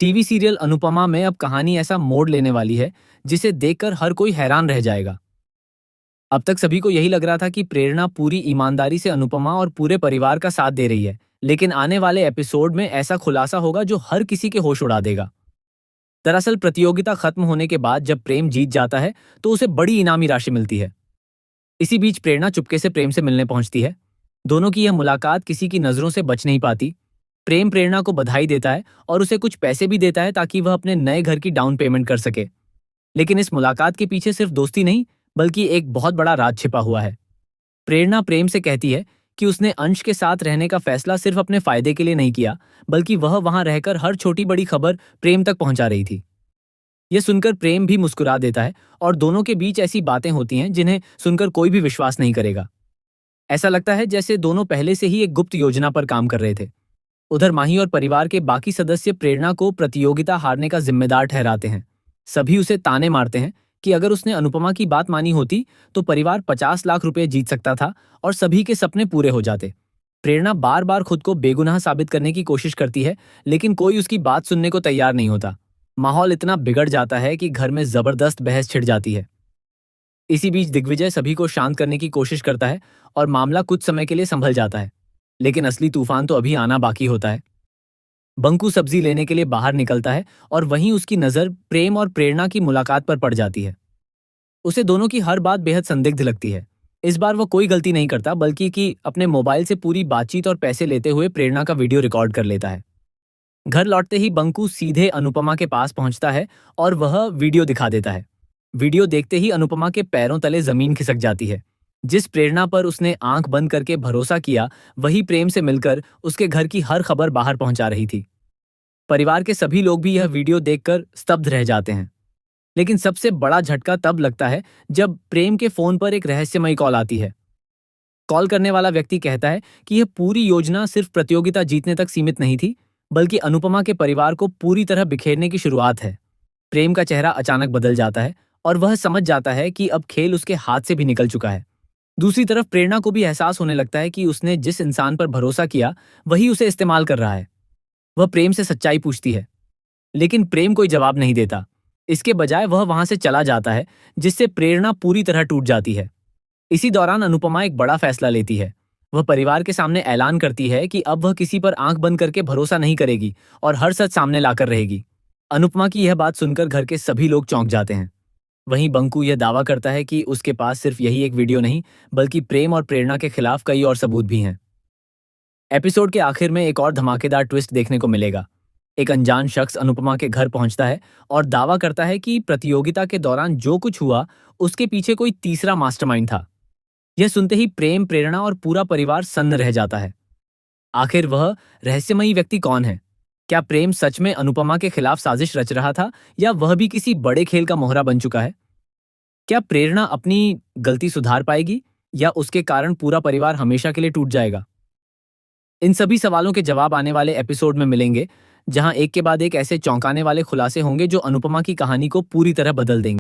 TV serial Anupama में अब कहानी ऐसा मोड़ लेने वाली है जिसे देखकर हर कोई हैरान रह जाएगा। अब तक सभी को यही लग रहा था कि प्रेरणा पूरी ईमानदारी से अनुपमा और पूरे परिवार का साथ दे रही है, लेकिन आने वाले एपिसोड में ऐसा खुलासा होगा जो हर किसी के होश उड़ा देगा। दरअसल प्रतियोगिता खत्म होने के बाद जब प्रेम जीत जाता है तो उसे बड़ी इनामी राशि मिलती है। इसी बीच प्रेरणा चुपके से प्रेम से मिलने पहुंचती है। दोनों की यह मुलाकात किसी की नजरों से बच नहीं पाती। प्रेम प्रेरणा को बधाई देता है और उसे कुछ पैसे भी देता है ताकि वह अपने नए घर की डाउन पेमेंट कर सके। लेकिन इस मुलाकात के पीछे सिर्फ दोस्ती नहीं, बल्कि एक बहुत बड़ा राज छिपा हुआ है। प्रेरणा प्रेम से कहती है कि उसने अंश के साथ रहने का फैसला सिर्फ अपने फायदे के लिए नहीं किया, बल्कि वह वहां रहकर हर छोटी बड़ी खबर प्रेम तक पहुंचा रही थी। यह सुनकर प्रेम भी मुस्कुरा देता है और दोनों के बीच ऐसी बातें होती हैं जिन्हें सुनकर कोई भी विश्वास नहीं करेगा। ऐसा लगता है जैसे दोनों पहले से ही एक गुप्त योजना पर काम कर रहे थे। उधर माही और परिवार के बाकी सदस्य प्रेरणा को प्रतियोगिता हारने का जिम्मेदार ठहराते हैं। सभी उसे ताने मारते हैं कि अगर उसने अनुपमा की बात मानी होती तो परिवार 50 लाख रुपए जीत सकता था और सभी के सपने पूरे हो जाते। प्रेरणा बार बार खुद को बेगुनाह साबित करने की कोशिश करती है, लेकिन कोई उसकी बात सुनने को तैयार नहीं होता। माहौल इतना बिगड़ जाता है कि घर में जबरदस्त बहस छिड़ जाती है। इसी बीच दिग्विजय सभी को शांत करने की कोशिश करता है और मामला कुछ समय के लिए संभल जाता है, लेकिन असली तूफान तो अभी आना बाकी होता है। बंकू सब्जी लेने के लिए बाहर निकलता है और वहीं उसकी नजर प्रेम और प्रेरणा की मुलाकात पर पड़ जाती है। उसे दोनों की हर बात बेहद संदिग्ध लगती है। इस बार वह कोई गलती नहीं करता, बल्कि कि अपने मोबाइल से पूरी बातचीत और पैसे लेते हुए प्रेरणा का वीडियो रिकॉर्ड कर लेता है। घर लौटते ही बंकू सीधे अनुपमा के पास पहुंचता है और वह वीडियो दिखा देता है। वीडियो देखते ही अनुपमा के पैरों तले जमीन खिसक जाती है। जिस प्रेरणा पर उसने आंख बंद करके भरोसा किया, वही प्रेम से मिलकर उसके घर की हर खबर बाहर पहुंचा रही थी। परिवार के सभी लोग भी यह वीडियो देखकर स्तब्ध रह जाते हैं। लेकिन सबसे बड़ा झटका तब लगता है जब प्रेम के फोन पर एक रहस्यमयी कॉल आती है। कॉल करने वाला व्यक्ति कहता है कि यह पूरी योजना सिर्फ प्रतियोगिता जीतने तक सीमित नहीं थी, बल्कि अनुपमा के परिवार को पूरी तरह बिखेरने की शुरुआत है। प्रेम का चेहरा अचानक बदल जाता है और वह समझ जाता है कि अब खेल उसके हाथ से भी निकल चुका है। दूसरी तरफ प्रेरणा को भी एहसास होने लगता है कि उसने जिस इंसान पर भरोसा किया वही उसे इस्तेमाल कर रहा है। वह प्रेम से सच्चाई पूछती है, लेकिन प्रेम कोई जवाब नहीं देता। इसके बजाय वह वहां से चला जाता है, जिससे प्रेरणा पूरी तरह टूट जाती है। इसी दौरान अनुपमा एक बड़ा फैसला लेती है। वह परिवार के सामने ऐलान करती है कि अब वह किसी पर आंख बंद करके भरोसा नहीं करेगी और हर सच सामने लाकर रहेगी। अनुपमा की यह बात सुनकर घर के सभी लोग चौंक जाते हैं। वहीं बंकू यह दावा करता है कि उसके पास सिर्फ यही एक वीडियो नहीं, बल्कि प्रेम और प्रेरणा के खिलाफ कई और सबूत भी हैं। एपिसोड के आखिर में एक और धमाकेदार ट्विस्ट देखने को मिलेगा। एक अनजान शख्स अनुपमा के घर पहुंचता है और दावा करता है कि प्रतियोगिता के दौरान जो कुछ हुआ उसके पीछे कोई तीसरा मास्टरमाइंड था। यह सुनते ही प्रेम, प्रेरणा और पूरा परिवार सन्न रह जाता है। आखिर वह रहस्यमयी व्यक्ति कौन है? क्या प्रेम सच में अनुपमा के खिलाफ साजिश रच रहा था, या वह भी किसी बड़े खेल का मोहरा बन चुका है? क्या प्रेरणा अपनी गलती सुधार पाएगी, या उसके कारण पूरा परिवार हमेशा के लिए टूट जाएगा? इन सभी सवालों के जवाब आने वाले एपिसोड में मिलेंगे, जहां एक के बाद एक ऐसे चौंकाने वाले खुलासे होंगे जो अनुपमा की कहानी को पूरी तरह बदल देंगे।